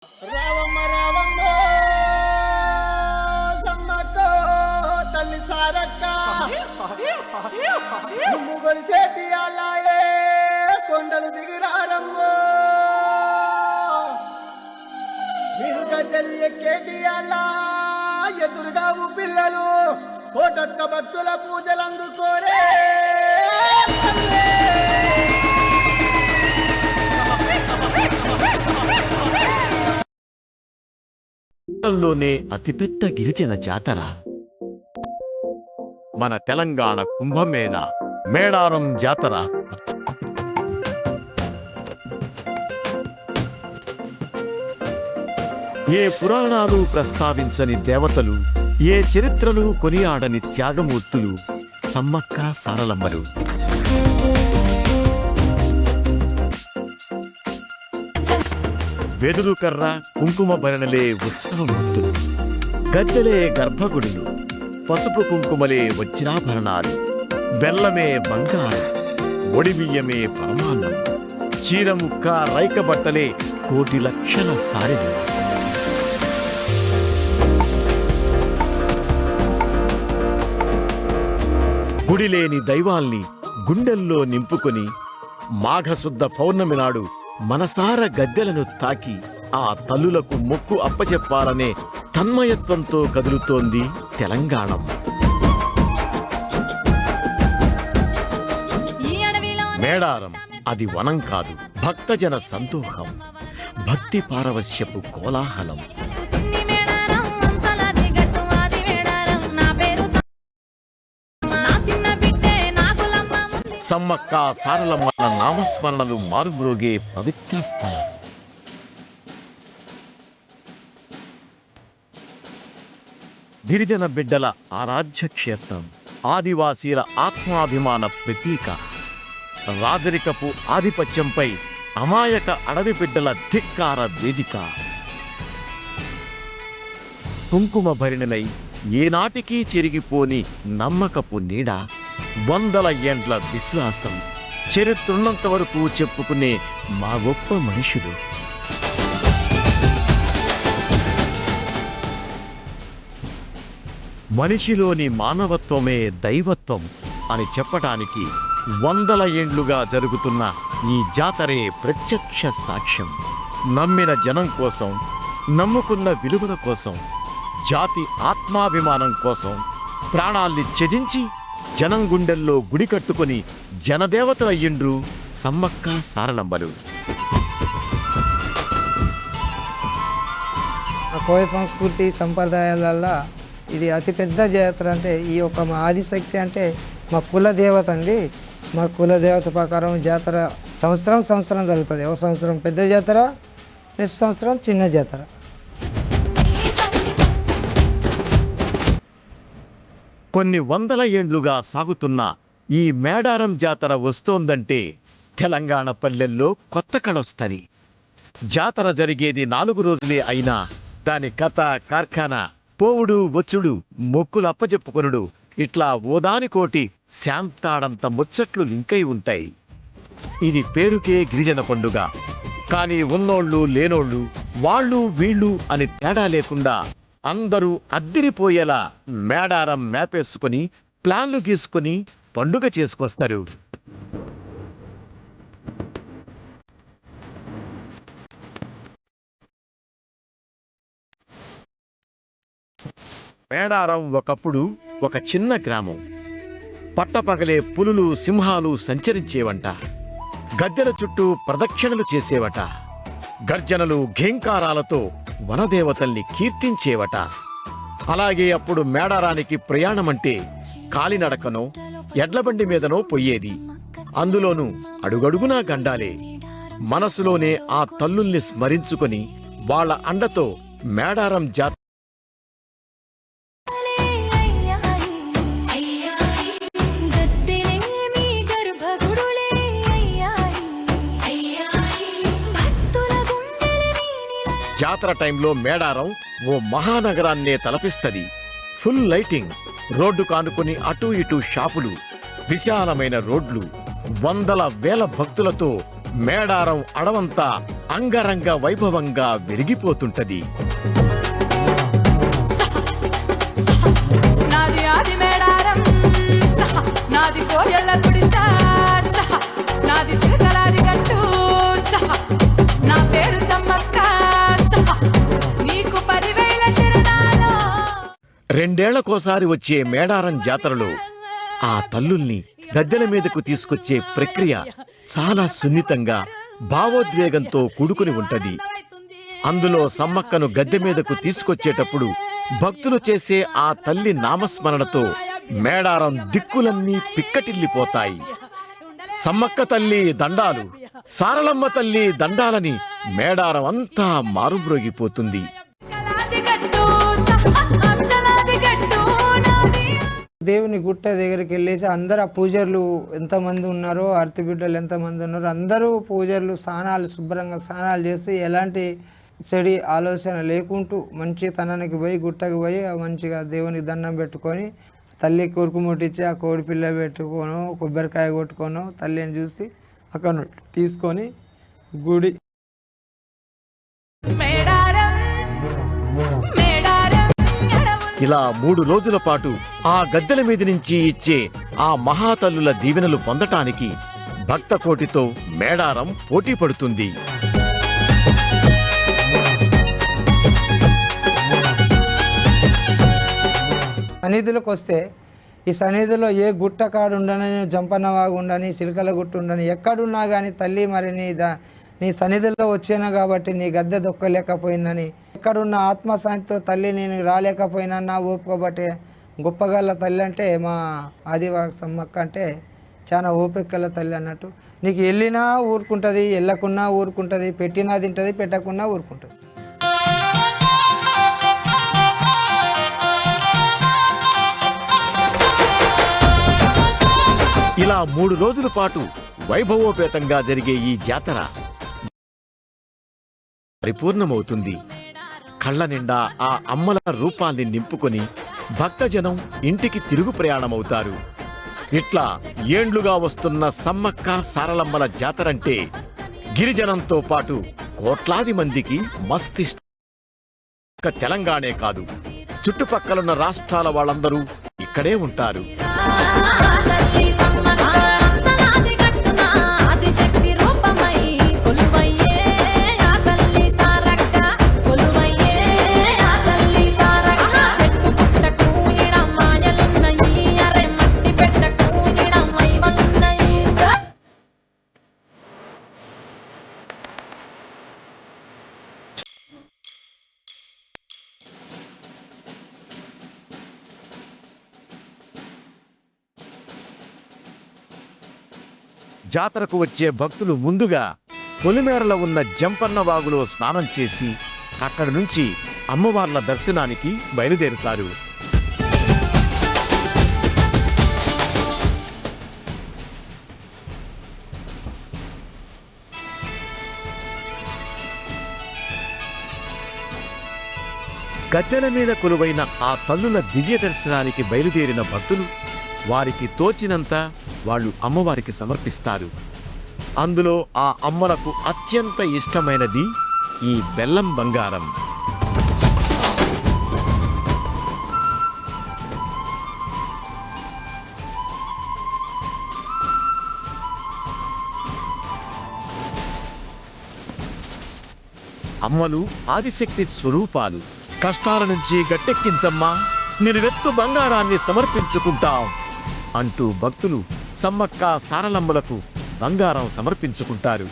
రావమ్మ రావమ్మ సమ్మక్క తల్లి సారక్క నువ్వు కొలిసేటి అలాయే కొండలు దిగిరారమ్మ మీరు గద్దెలు ఎక్కేటి అలా ఎదురుగావు పిల్లలు కోటొక్క భక్తుల పూజలు అందుకోరే లోనే అతిపెద్ద గిరిజన జాతర మన తెలంగాణ కుంభమేళ మేడారం జాతర. ఏ పురాణాలు ప్రస్తావించని దేవతలు, ఏ చరిత్రలు కొనియాడని త్యాగమూర్తులు సమ్మక్క సారలమ్మలు. వెదురు కర్ర కుంకుమ భరణలే ఉత్సవమూర్తులు, గద్దెలే గర్భగుడులు, పసుపు కుంకుమలే వజ్రాభరణాలు, బెల్లమే బంగారు, ఒడిబియ్యమే పరమాన్నం, చీరముక్క రైకబట్టలే కోటి లక్షల సారెలు. గుడిలేని దైవాల్ని గుండెల్లో నింపుకొని మాఘశుద్ధ పౌర్ణమి నాడు మనసార గద్దెలను తాకి ఆ తల్లులకు మొక్కు అప్పచెప్పాలనే తన్మయత్వంతో కదులుతోంది తెలంగాణం. మేడారం అది వనం కాదు, భక్తజన సంతోషం, భక్తి పారవశ్యపు కోలాహలం. సమ్మక్క సారలమ్మల నామస్మరణలు మారుమ్రోగే పవిత్ర స్థలం. గిరిజన బిడ్డల ఆరాధ్య క్షేత్రం, ఆదివాసీల ఆత్మాభిమాన ప్రతీక, రాజరికపు ఆధిపత్యంపై అమాయక అడవి బిడ్డల ధిక్కార వేదిక. కుంకుమ భరిణలై ఏనాటికీ చెరిగిపోని నమ్మకపు నీడ, వందల ఏండ్ల విశ్వాసం, చరిత్రున్నంత వరకు చెప్పుకునే మా గొప్ప మనుషులు. మనిషిలోని మానవత్వమే దైవత్వం అని చెప్పటానికి వందల ఏండ్లుగా జరుగుతున్న ఈ జాతరే ప్రత్యక్ష సాక్ష్యం. నమ్మిన జనం కోసం, నమ్ముకున్న విలువల కోసం, జాతి ఆత్మాభిమానం కోసం ప్రాణాల్ని త్యజించి జనం గుండెల్లో గుడి కట్టుకుని జనదేవతలయ్యిండ్రు సమ్మక్క సారలమ్మలు. కోయ సంస్కృతి సంప్రదాయాలల్లో ఇది అతిపెద్ద జాతర. అంటే ఈ యొక్క మా ఆదిశక్తి అంటే మా కుల దేవత అండి. మా కుల దేవత ప్రకారం జాతర సంవత్సరం జరుగుతుంది. ఒక సంవత్సరం పెద్ద జాతర, నెక్స్ట్ సంవత్సరం చిన్న జాతర. కొన్ని వందల ఏండ్లుగా సాగుతున్న ఈ మేడారం జాతర వస్తోందంటే తెలంగాణ పల్లెల్లో కొత్త కళొస్తుంది. జాతర జరిగేది 4 రోజులే అయినా దాని కథ, కార్ఖానా, పోవుడు వచ్చుడు, మొక్కులు అప్పచెప్పుకొనుడు, ఇట్లా ఓదానికోటి శాంతాడంత ముచ్చట్లు లింకై ఉంటాయి. ఇది పేరుకే గిరిజన పండుగ. కానీ ఉన్నోళ్ళు లేనోళ్ళు, వాళ్ళు వీళ్ళు అని తేడా లేకుండా అందరూ అద్దిరిపోయేలా మేడారం మేపేసుకొని ప్లాన్లు గీసుకొని పండుగ చేసుకొస్తారు. మేడారం ఒకప్పుడు ఒక చిన్న గ్రామం. పట్టపగలే పులులు, సింహాలు సంచరించేవంట. గద్దెల చుట్టూ ప్రదక్షిణలు చేసేవట. గర్జనలు, ఘేంకారాలతో వనదేవతల్ని కీర్తించేవట. అలాగే అప్పుడు మేడారానికి ప్రయాణమంటే కాలినడకనో ఎడ్లబండి మీదనో పొయ్యేది. అందులోనూ అడుగడుగునా గండాలే. మనసులోనే ఆ తల్లుల్ని స్మరించుకొని వాళ్ల అండతో మేడారం జాతర జాతర టైంలో మేడారం ఓ మహానగరాన్నే తలపిస్తది. ఫుల్ లైటింగ్, రోడ్డు కానుకొని అటూ ఇటూ షాపులు, విశాలమైన రోడ్లు, వందల వేల భక్తులతో మేడారం అడవంతా అంగరంగ వైభవంగా వెలిగిపోతుంటది. నాది ఆది మేడారం నాది కోయల గుడిసా నాది సిరకలాది గట్టు నా పేరు సమ్మక్క నీకు 10,000 శరణాలు. 2 ఏళ్లకోసారి వచ్చే మేడారం జాతరలో ఆ తల్లుల్ని గద్దెల మీదకు తీసుకొచ్చే ప్రక్రియ చాలా సున్నితంగా భావోద్వేగంతో కూడుకుని ఉంటది. అందులో సమ్మక్కను గద్దె మీదకు తీసుకొచ్చేటప్పుడు భక్తులు చేసే ఆ తల్లి నామస్మరణతో మేడారం దిక్కులన్నీ పిక్కటిల్లిపోతాయి. సమ్మక్క తల్లి దండాలు, సారలమ్మ తల్లి దండాలని మేడారం అంతా మారుమ్రోగిపోతుంది. దేవుని గుట్ట దగ్గరికి వెళ్ళేసి అందరు ఆ పూజర్లు ఎంతమంది ఉన్నారో, అర్తి బిడ్డలు ఎంతమంది ఉన్నారో అందరూ పూజర్లు శుభ్రంగా స్నానాలు చేసి ఎలాంటి చెడి ఆలోచన లేకుంటూ మంచి తనానికి పోయి గుట్టకు పోయి మంచిగా దేవునికి దండం పెట్టుకొని తల్లి కొరుకు ముట్టించి ఆ కోడి పిల్ల పెట్టుకోను కొబ్బరికాయ కొట్టుకోను తల్లిని చూసి అక్కడ తీసుకొని గుడి ఇలా 3 రోజుల పాటు ఆ గద్దెల మీద నుంచి ఇచ్చే ఆ మహాతల్లుల దీవెనలు పొందటానికి భక్త కోటితో మేడారం పోటీ పడుతుంది. సన్నిధిలోకి వస్తే ఈ సన్నిధిలో ఏ గుట్ట కాడు ఉండని, జంపన్న వాగు ఉండని, చిలకల గుట్ట ఉండని, ఎక్కడున్నా కానీ తల్లి మరి నీ సన్నిధిలో వచ్చాను కాబట్టి నీ గద్దె దొక్కలేకపోయిందని, ఎక్కడున్న ఆత్మశాంతితో తల్లి నేను రాలేకపోయినా నా ఓపిక బట్టే గొప్పగల తల్లి అంటే మా ఆదివాసి సమ్మక్క అంటే చాలా ఓపికల తల్లి అన్నట్టు. నీకు వెళ్ళినా ఊరుకుంటుంది, వెళ్ళకున్నా ఊరుకుంటుంది, పెట్టినా తింటుంది, పెట్టకున్నా ఊరుకుంటుంది. ఇలా 3 రోజుల పాటు వైభవోపేతంగా జరిగే ఈ జాతర పరిపూర్ణమవుతుంది. కళ్ళ నిండా ఆ అమ్మల రూపాల్ని నింపుకొని భక్తజనం ఇంటికి తిరుగు ప్రయాణమవుతారు. ఇట్లా ఏండ్లుగా వస్తున్న సమ్మక్క సారలమ్మల జాతరంటే గిరిజనంతో పాటు కోట్లాది మందికి మస్తిష్ట. తెలంగాణే కాదు, చుట్టుపక్కలున్న రాష్ట్రాల వాళ్ళందరూ ఇక్కడే ఉంటారు. జాతరకు వచ్చే భక్తులు ముందుగా పొలిమేరలో ఉన్న జంపన్న వాగులో స్నానం చేసి అక్కడి నుంచి అమ్మవార్ల దర్శనానికి బయలుదేరుతారు. గద్దెల మీద కొలువైన ఆ తల్లుల దివ్య దర్శనానికి బయలుదేరిన భక్తులు వారికి తోచినంత వాళ్ళు అమ్మవారికి సమర్పిస్తారు. అందులో ఆ అమ్మలకు అత్యంత ఇష్టమైనది ఈ బెల్లం బంగారం. అమ్మలు ఆదిశక్తి స్వరూపాలు. కష్టాల నుంచి గట్టెక్కించమ్మా, నిలువెత్తు బంగారాన్ని సమర్పించుకుంటాం అంటూ భక్తులు సమ్మక్క సారలమ్మలకు బంగారం సమర్పించుకుంటారు.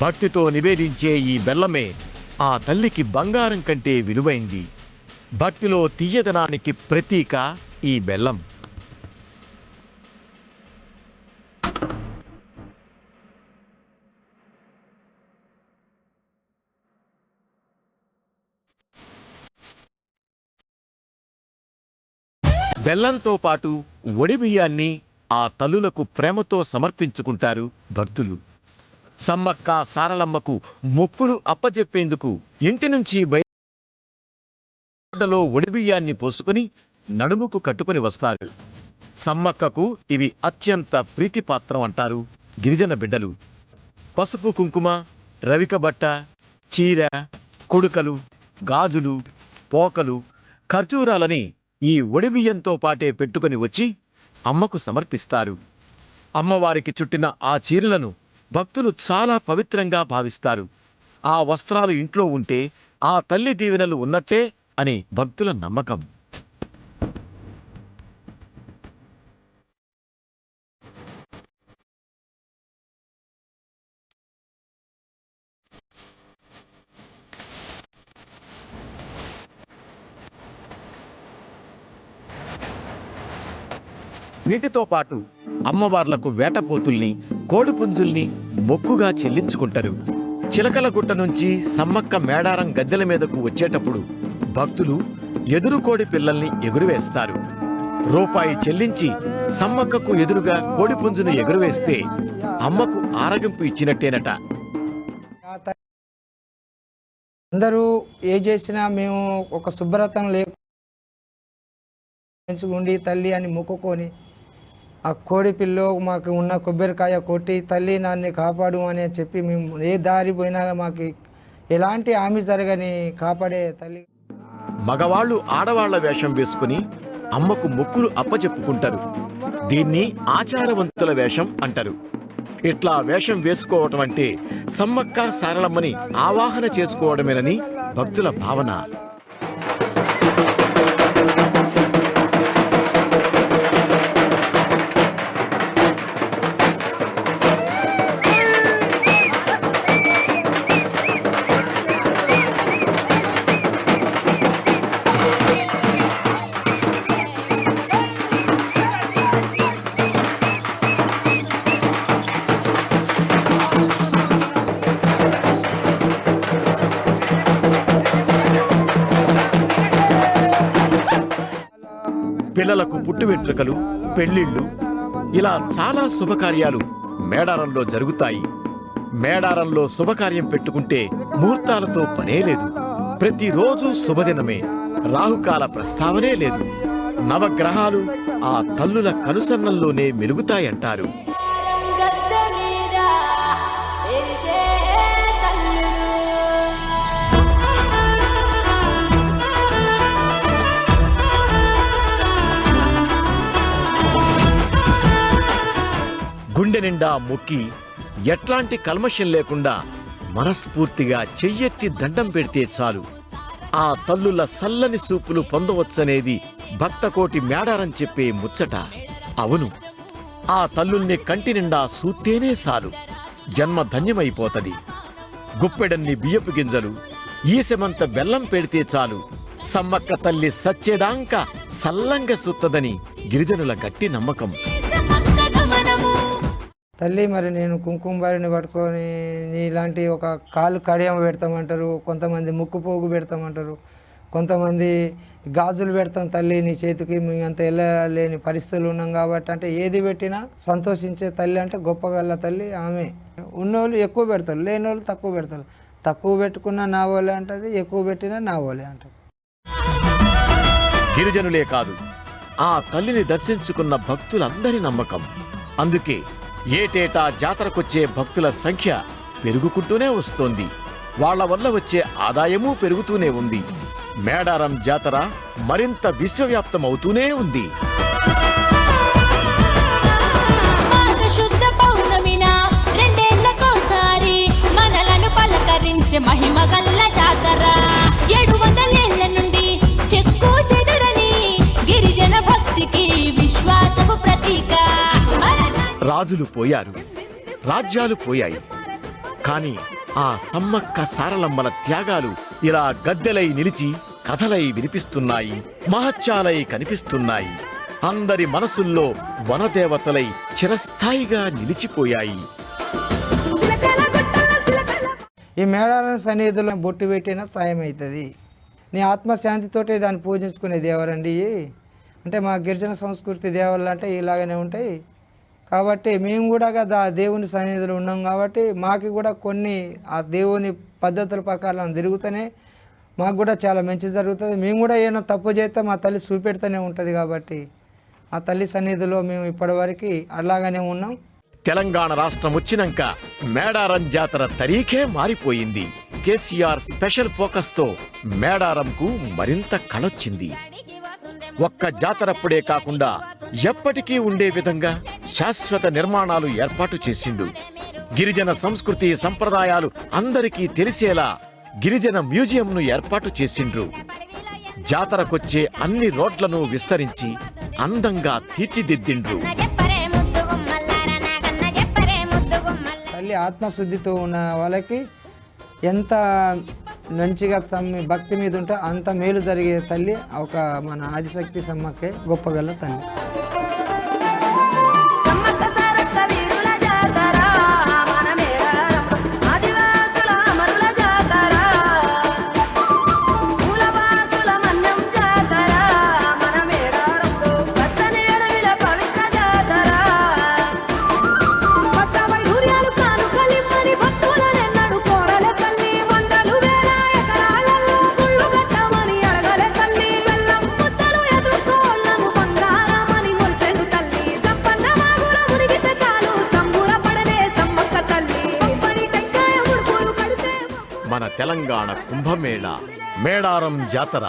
భక్తితో నివేదించే ఈ బెల్లమే ఆ తల్లికి బంగారం కంటే విలువైంది. భక్తిలో తీయదనానికి ప్రతీక ఈ బెల్లం. బెల్లంతో పాటు ఒడిబియ్యాన్ని ఆ తల్లులకు ప్రేమతో సమర్పించుకుంటారు భక్తులు. సమ్మక్క సారలమ్మకు మొక్కులు అప్పజెప్పేందుకు ఇంటి నుంచి బయటలో ఒడిబియ్యాన్ని పోసుకుని నడుముకు కట్టుకుని వస్తారు. సమ్మక్కకు ఇవి అత్యంత ప్రీతిపాత్రం అంటారు గిరిజన బిడ్డలు. పసుపు కుంకుమ, రవిక బట్ట, చీర, కుడుకలు, గాజులు, పోకలు, ఖర్జూరాలని ఈ ఒడిబియ్యంతో పాటే పెట్టుకుని వచ్చి అమ్మకు సమర్పిస్తారు. అమ్మవారికి చుట్టిన ఆ చీరలను భక్తులు చాలా పవిత్రంగా భావిస్తారు. ఆ వస్త్రాలు ఇంట్లో ఉంటే ఆ తల్లి దీవెనలు ఉన్నట్టే అని భక్తుల నమ్మకం. వీటితో పాటు అమ్మవార్లకు వేటపోతుల్ని, కోడిపుంజుల్ని మొక్కుగా చెల్లించుకుంటారు. చిలకలగుట్ట నుంచి సమ్మక్క మేడారం గద్దెల మీదకు వచ్చేటప్పుడు భక్తులు ఎదురుకోడి పిల్లల్ని ఎగురువేస్తారు. రూపాయి చెల్లించి సమ్మక్కకు ఎదురుగా కోడిపుంజును ఎగురువేస్తే అమ్మకు ఆరగింపు ఇచ్చినట్టేనట. అందరూ ఏ చేసినా మేము ఒక శుభ్రతం ఉండి తల్లి అని మొక్కుకొని ఆ కోడి పిల్లో మాకు ఉన్న కొబ్బరికాయ కొట్టి తల్లి నాన్ని కాపాడు అని చెప్పి మేము ఏ దారి పోయినా మాకు ఎలాంటి హామీ జరగని కాపాడే తల్లి. మగవాళ్ళు ఆడవాళ్ల వేషం వేసుకుని అమ్మకు మొక్కులు అప్పచెప్పుకుంటారు. దీన్ని ఆచారవంతుల వేషం అంటారు. ఇట్లా వేషం వేసుకోవటం అంటే సమ్మక్క సారలమ్మని ఆవాహన చేసుకోవడమేనని భక్తుల భావన. పిల్లలకు పుట్టు వెంట్రుకలు, పెళ్లిళ్ళు, ఇలా చాలా శుభకార్యాలు మేడారంలో జరుగుతాయి. మేడారంలో శుభకార్యం పెట్టుకుంటే ముహూర్తాలతో పనే లేదు. ప్రతిరోజు శుభదినమే, రాహుకాల ప్రస్తావనే లేదు. నవగ్రహాలు ఆ తల్లుల కనుసన్నల్లోనే మెలుగుతాయంటారు. గుండె నిండా మొక్కి ఎట్లాంటి కల్మషం లేకుండా మనస్ఫూర్తిగా చెయ్యెత్తి దండం పెడితే చాలు ఆ తల్లుల సల్లని సూపులు పొందవచ్చనేది భక్తకోటి మేడారం చెప్పే ముచ్చట. అవును, ఆ తల్లుల్ని కంటి నిండా సూత్తేనే చాలు జన్మ ధన్యమైపోతది. గుప్పెడన్ని బియ్యపు గింజలు, ఈసెమంత బెల్లం పెడితే చాలు సమ్మక్క తల్లి సచ్చేదాంక సల్లంగా సుత్తదని గిరిజనుల గట్టి నమ్మకం. తల్లి మరి నేను కుంకుమ బారిని పట్టుకొని ఇలాంటి ఒక కాలు కడియం పెడతామంటారు, కొంతమంది ముక్కు పోగు పెడతామంటారు, కొంతమంది గాజులు పెడతాం తల్లి నీ చేతికి. మేము అంత వెళ్ళలేని పరిస్థితులు ఉన్నాం కాబట్టి అంటే ఏది పెట్టినా సంతోషించే తల్లి అంటే గొప్పగల్ల తల్లి ఆమె. ఉన్నోళ్ళు ఎక్కువ పెడతారు, లేని వాళ్ళు తక్కువ పెడతారు. తక్కువ పెట్టుకున్నా నా వాళ్ళే అంటది, ఎక్కువ పెట్టినా నా వాళ్ళే అంటది. గిరిజనులే కాదు, ఆ తల్లిని దర్శించుకున్న భక్తులందరి నమ్మకం. అందుకే ఏటేటా జాతరకొచ్చే భక్తుల సంఖ్య పెరుగుకుంటూనే వస్తోంది. వాళ్ల వల్ల వచ్చే ఆదాయమూ పెరుగుతూనే ఉంది. మేడారం జాతర మరింత విశ్వవ్యాప్తమవుతూనే ఉంది. మహిమగల్ల జాతర 700 ఏళ్ల నుండి చెక్కు చెదరని గిరిజన భక్తికి విశ్వాసపు ప్రతీక. రాజులు పోయారు, రాజ్యాలు పోయాయి, కాని ఆ సమ్మక్క సారలమ్మల త్యాగాలు ఇలా గద్దెలై నిలిచి కథలై వినిపిస్తున్నాయి, మహత్యాలై కనిపిస్తున్నాయి. అందరి మనసుల్లో వనదేవతలై చిరస్థాయిగా నిలిచిపోయాయి. ఈ మేడారం సన్నిధిలో బొట్టు పెట్టినా సాయం అవుతుంది. నీ ఆత్మశాంతితోటి దాన్ని పూజించుకునే దేవరండి. అంటే మా గిరిజన సంస్కృతి దేవాళ్ళు అంటే ఇలాగనే ఉంటాయి. కాబట్టి మేము కూడా దేవుని సన్నిధిలో ఉన్నాం కాబట్టి మాకు కూడా కొన్ని ఆ దేవుని పద్ధతుల ప్రకారం తిరుగుతూనే మాకు కూడా చాలా మంచి జరుగుతుంది. మేము కూడా ఏమైనా తప్పు చేస్తే మా తల్లి చూపెడుతూనే ఉంటుంది. కాబట్టి ఆ తల్లి సన్నిధిలో మేము ఇప్పటివరకు అలాగనే ఉన్నాం. తెలంగాణ రాష్ట్రం వచ్చినాక మేడారం జాతర తరీఖే మారిపోయింది. కేసీఆర్ స్పెషల్ ఫోకస్ తో మేడారంకు మరింత కళొచ్చింది. ఒక్క జాతరప్పుడే కాకుండా ఎప్పటికీ ఉండే విధంగా శాశ్వత నిర్మాణాలు ఏర్పాటు చేసిండు. గిరిజన సంస్కృతి సంప్రదాయాలు అందరికీ తెలిసేలా గిరిజన మ్యూజియంను ఏర్పాటు చేసిండ్రు. జాతరకొచ్చే అన్ని రోడ్లను విస్తరించి అందంగా తీర్చిదిద్దిండ్రు. తల్లి ఆత్మశుద్ధితో ఉన్న వాళ్ళకి ఎంత మంచిగా తమ భక్తి మీద ఉంటే అంత మేలు జరిగే తల్లి ఒక మన ఆదిశక్తి సమ్మక్కే గొప్పగల తల్లి. సమ్మక్క సారక్క వీరుల జాతర మన మేడారంలో, ఆదివాసుల అమరుల జాతర, మూలవాసుల మన్యం జాతర మన మేడారంలో, పచ్చని అడవిల పవిత్ర జాతర. పచ్చ వైఢూర్యాలు కానుకలిమ్మని భక్తులనెన్నడు కోరలే తల్లి. వందలు వేల ఎకరాలలో గుళ్ళు కట్టమని అడగలే తల్లి. బెల్లం ముద్దలు ఎదుర్కోళ్ళను బంగారమని మురిసెను తల్లి. జంపన్న వాగుల మునిగితే చాలు సంబూరపడనే సమ్మక్క తల్లి. కొబ్బరి టెంకాయ ముడుపులు కడితే మన తెలంగాణ కుంభమేళ మేడారం జాతర